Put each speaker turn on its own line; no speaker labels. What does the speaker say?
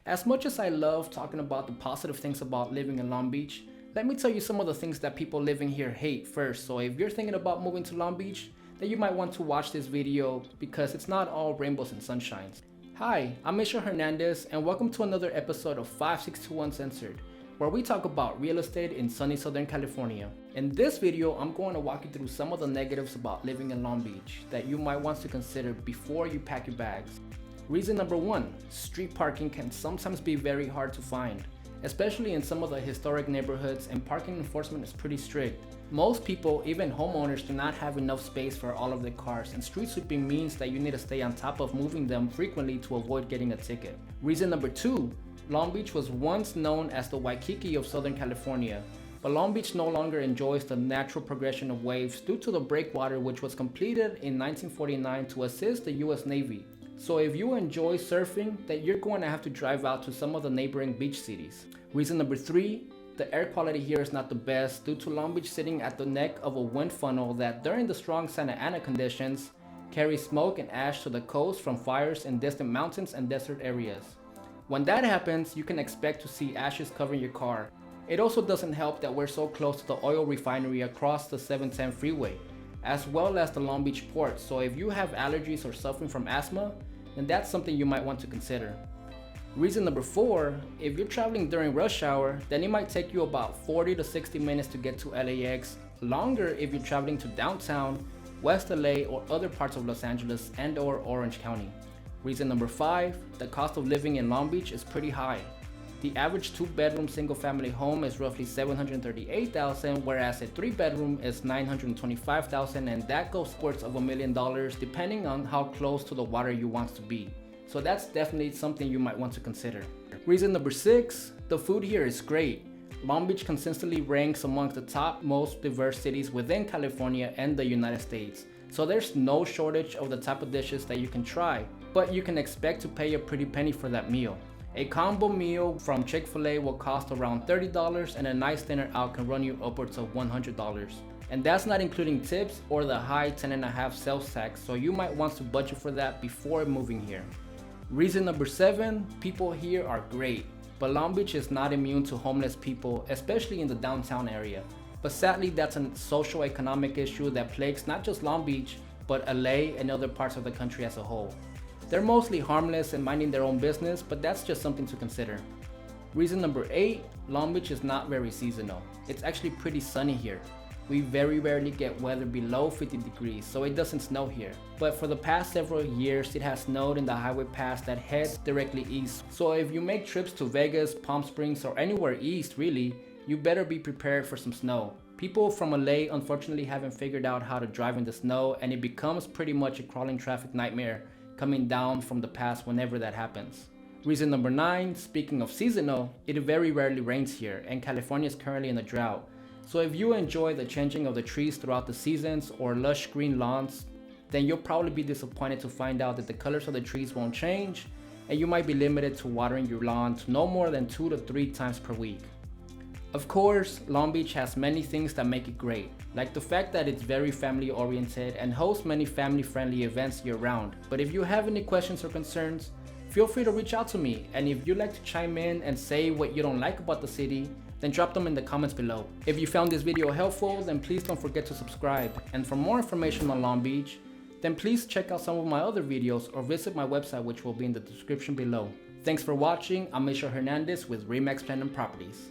As much as I love talking about the positive things about living in Long Beach, let me tell you some of the things that people living here hate first. So if you're thinking about moving to Long Beach, then you might want to watch this video because it's not all rainbows and sunshines. Hi, I'm Mr. Hernandez and welcome to another episode of 5621 Uncensored, where we talk about real estate in sunny Southern California. In this video, I'm going to walk you through some of the negatives about living in Long Beach that you might want to consider before you pack your bags. Reason number 1, street parking can sometimes be very hard to find, especially in some of the historic neighborhoods, and parking enforcement is pretty strict. Most people, even homeowners, do not have enough space for all of their cars, and street sweeping means that you need to stay on top of moving them frequently to avoid getting a ticket. Reason number 2, Long Beach was once known as the Waikiki of Southern California, but Long Beach no longer enjoys the natural progression of waves due to the breakwater, which was completed in 1949 to assist the US Navy. So if you enjoy surfing, then you're going to have to drive out to some of the neighboring beach cities. Reason number 3, the air quality here is not the best due to Long Beach sitting at the neck of a wind funnel that during the strong Santa Ana conditions carries smoke and ash to the coast from fires in distant mountains and desert areas. When that happens, you can expect to see ashes covering your car. It also doesn't help that we're so close to the oil refinery across the 710 freeway, as well as the Long Beach port. So if you have allergies or suffering from asthma, then that's something you might want to consider. Reason number 4, if you're traveling during rush hour, then it might take you about 40 to 60 minutes to get to LAX, longer if you're traveling to downtown, West LA, or other parts of Los Angeles and or Orange County. Reason number 5, the cost of living in Long Beach is pretty high. The average 2-bedroom single-family home is roughly $738,000, whereas a 3-bedroom is $925,000, and that goes upwards of $1 million depending on how close to the water you want to be. So that's definitely something you might want to consider. Reason number 6, the food here is great. Long Beach consistently ranks amongst the top most diverse cities within California and the United States. So there's no shortage of the type of dishes that you can try, but you can expect to pay a pretty penny for that meal. A combo meal from Chick-fil-A will cost around $30, and a nice dinner out can run you upwards of $100. And that's not including tips or the high 10.5 sales tax, so you might want to budget for that before moving here. Reason number 7, people here are great, but Long Beach is not immune to homeless people, especially in the downtown area. But sadly, that's a socio-economic issue that plagues not just Long Beach, but LA and other parts of the country as a whole. They're mostly harmless and minding their own business, but that's just something to consider. Reason number 8, Long Beach is not very seasonal. It's actually pretty sunny here. We very rarely get weather below 50 degrees, so it doesn't snow here. But for the past several years, it has snowed in the highway pass that heads directly east. So if you make trips to Vegas, Palm Springs, or anywhere east really, you better be prepared for some snow. People from LA unfortunately haven't figured out how to drive in the snow, and it becomes pretty much a crawling traffic nightmare coming down from the pass whenever that happens. Reason number 9, speaking of seasonal, it very rarely rains here, and California is currently in a drought. So if you enjoy the changing of the trees throughout the seasons or lush green lawns, then you'll probably be disappointed to find out that the colors of the trees won't change, and you might be limited to watering your lawn to no more than 2 to 3 times per week. Of course, Long Beach has many things that make it great, like the fact that it's very family oriented and hosts many family friendly events year round. But if you have any questions or concerns, feel free to reach out to me, and if you'd like to chime in and say what you don't like about the city, then drop them in the comments below. If you found this video helpful, then please don't forget to subscribe. And for more information on Long Beach, then please check out some of my other videos or visit my website, which will be in the description below. Thanks for watching. I'm Mr. Hernandez with Remax Plan and Properties.